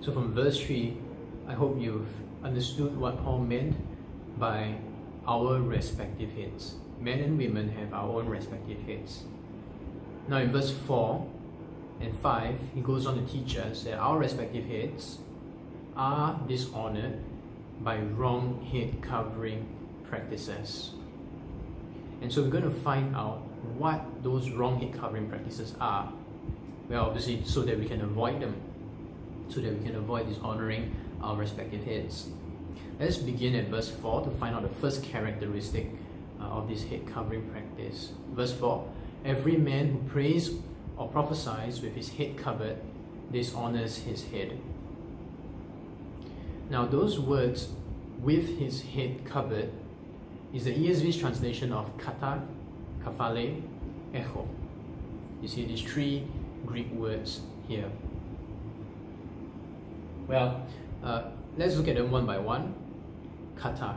So from verse 3, I hope you've understood what Paul meant by our respective heads. Men and women have our own respective heads. Now in verse 4 and 5, he goes on to teach us that our respective heads are dishonored by wrong head covering practices. And so we're going to find out what those wrong head covering practices are. Well, obviously, so that we can avoid them, so that we can avoid dishonoring our respective heads. Let's begin at verse 4 to find out the first characteristic of this head covering practice. Verse 4, every man who prays or prophesies with his head covered dishonors his head. Now those words, with his head covered, is the ESV's translation of kata, kafale, echo. You see these three Greek words here. Well, let's look at them one by one. Kata.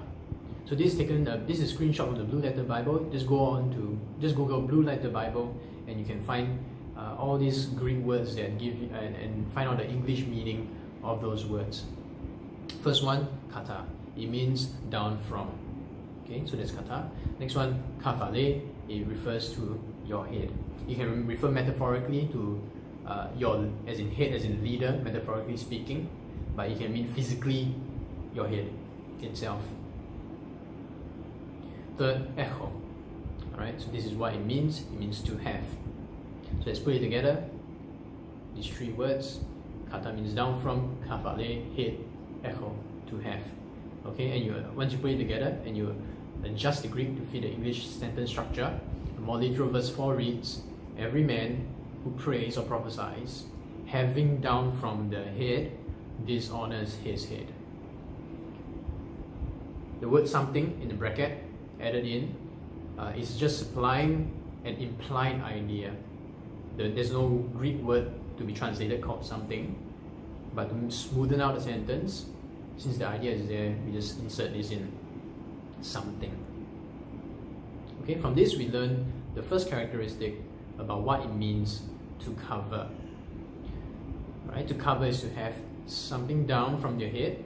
So this is taken. This is a screenshot from the Blue Letter Bible. Just Google Blue Letter Bible, and you can find all these Greek words that give you, and find out the English meaning of those words. First one, kata. It means down from. Okay, so that's kata. Next one, kafale. It refers to your head. You can refer metaphorically to your, as in head, as in leader, metaphorically speaking, but it can mean physically your head itself. Third, echo. Alright, so this is what it means. It means to have. So let's put it together. These three words. Kata means down from, kafale, head, echo, to have. Okay, and once you put it together and you adjust the Greek to fit the English sentence structure, the more literal verse 4 reads, every man who prays or prophesies, having down from the head, dishonors his head. The word something in the bracket added in is just supplying an implied idea. There's no Greek word to be translated called something, but to smoothen out the sentence, since the idea is there, we just insert this in, something. Okay, from this we learn the first characteristic about what it means to cover. Right? To cover is to have something down from your head.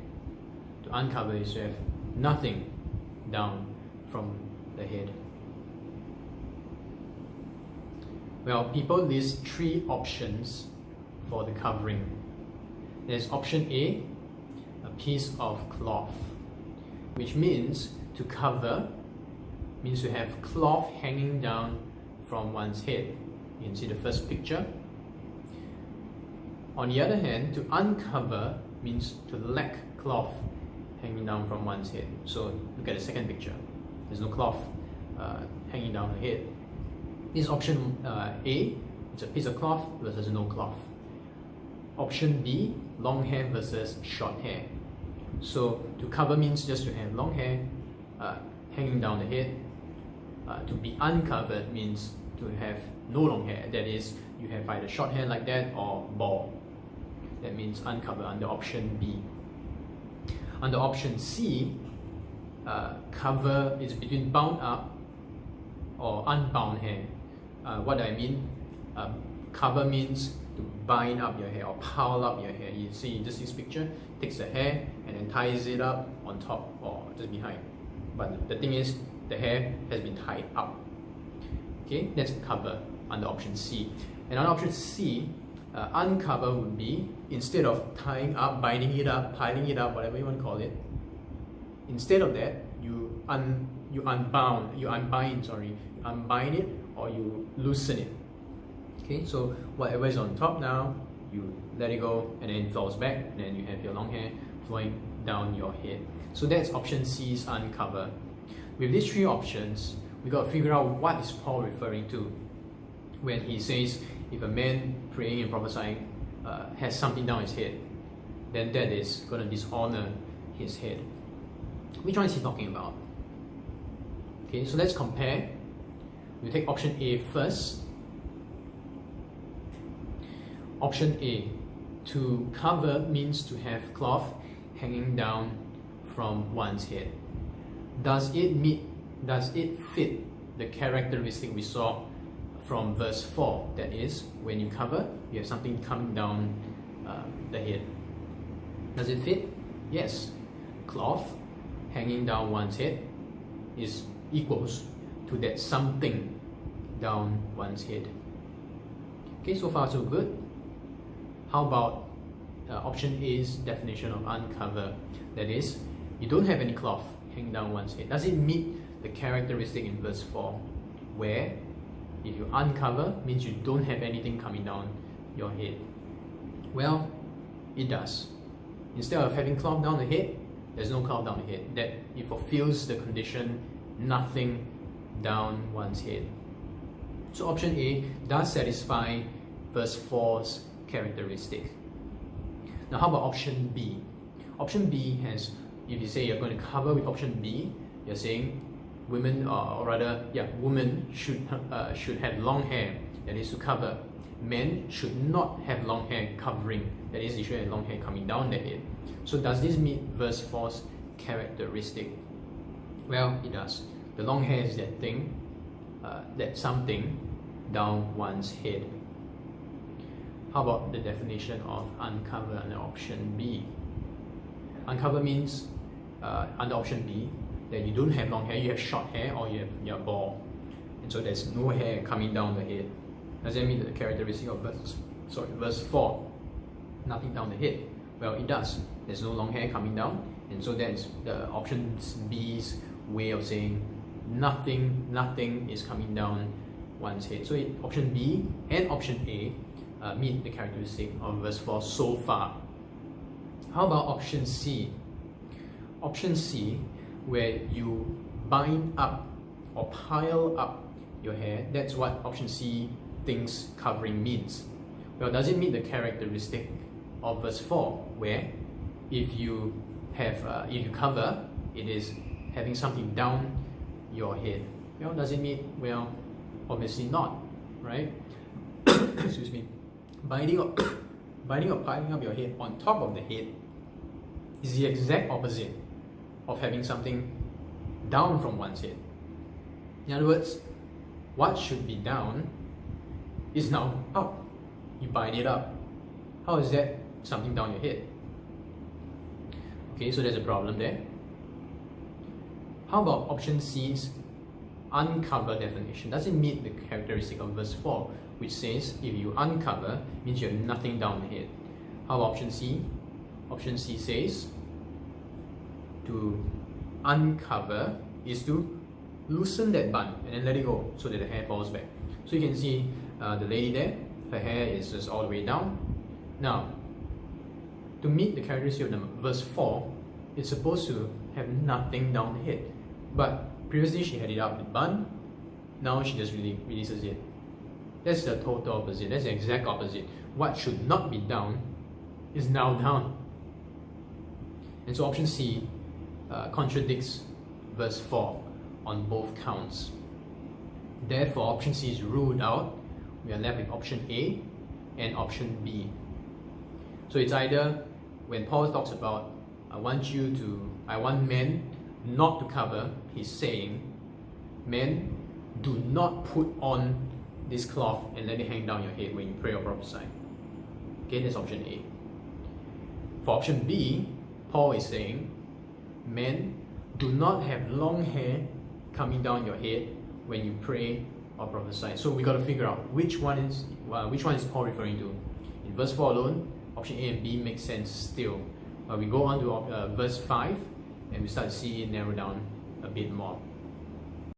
To uncover is to have nothing down from the head. Well, people list three options for the covering. There's option A, a piece of cloth, which means to cover means to have cloth hanging down from one's head. You can see the first picture. On the other hand, to uncover means to lack cloth hanging down from one's head. So look at the second picture. There's no cloth hanging down the head. This is option A, it's a piece of cloth versus no cloth. Option B, long hair versus short hair. So to cover means just to have long hair hanging down the head. To be uncovered means to have no long hair. That is, you have either short hair like that or bald. That means uncovered under option B. Under option C, cover is between bound up or unbound hair. What do I mean? Cover means to bind up your hair or pile up your hair. You see just this picture, takes the hair and then ties it up on top or just behind. But the thing is, the hair has been tied up. Okay, that's cover under option C. And on option C, uncover would be, instead of tying up, binding it up, piling it up, whatever you want to call it, instead of that, you unbind it or you loosen it. Okay, so whatever is on top now, you let it go and then it falls back, and then you have your long hair flowing down your head. So that's option C's uncover. With these three options, we got to figure out what is Paul referring to when he says if a man praying and prophesying has something down his head, then that is going to dishonor his head. Which one is he talking about? Okay, so let's compare. We take option A first. Option A, to cover means to have cloth hanging down from one's head. Does it fit the characteristic we saw from verse 4? That is, when you cover, you have something coming down the head. Does it fit? Yes. Cloth hanging down one's head is equals to that something down one's head. Okay, so far so good. How about option A's definition of uncover? That is, you don't have any cloth hanging down one's head. Does it meet the characteristic in verse 4, where if you uncover means you don't have anything coming down your head? Well, it does. Instead of having cloth down the head, there's no cloth down the head. That it fulfills the condition, nothing down one's head. So option A does satisfy verse 4's characteristic. Now how about option B? Option B has, if you say you're going to cover with option B, you're saying women, women should have long hair, that is to cover. Men should not have long hair covering, that is, they should have long hair coming down their head. So does this meet verse 4's characteristic? Well, it does. The long hair is that thing, that something down one's head. How about the definition of uncover under option B? Uncover means, under option B, that you don't have long hair, you have short hair, or you're bald, and so there's no hair coming down the head. Does that mean the characteristic of verse 4? Nothing down the head. Well, it does. There's no long hair coming down, and so that's the option B's way of saying nothing is coming down one's head. So option B and option A meet the characteristic of verse 4 so far. How about option C? Option C, where you bind up or pile up your hair, that's what option C thinks covering means. Well, does it meet the characteristic of verse 4, where if you cover, it is having something down your head? Well, does it meet? Well, obviously not, right? Excuse me. Binding or piling up your head on top of the head is the exact opposite of having something down from one's head. In other words, what should be down is now up. You bind it up. How is that something down your head? Okay, so there's a problem there. How about option C's uncover definition? Does it meet the characteristic of verse 4, which says if you uncover means you have nothing down the head? How about option C? Option C says to uncover is to loosen that bun and then let it go so that the hair falls back. So you can see the lady there, her hair is just all the way down. Now, to meet the characteristic of verse 4, it's supposed to have nothing down the head. But previously she had it up the bun, now she just releases it. That's the total opposite, that's the exact opposite. What should not be down is now down. And so option C contradicts verse 4 on both counts. Therefore, option C is ruled out. We are left with option A and option B. So it's either when Paul talks about I want men not to cover, he's saying, men, do not put on this cloth and let it hang down your head when you pray or prophesy. Okay, that's option A. For option B, Paul is saying, men, do not have long hair coming down your head when you pray or prophesy. So we got to figure out which one is Paul referring to. In verse 4 alone, option A and B make sense still. We go on to verse 5 and we start to see it narrow down a bit more.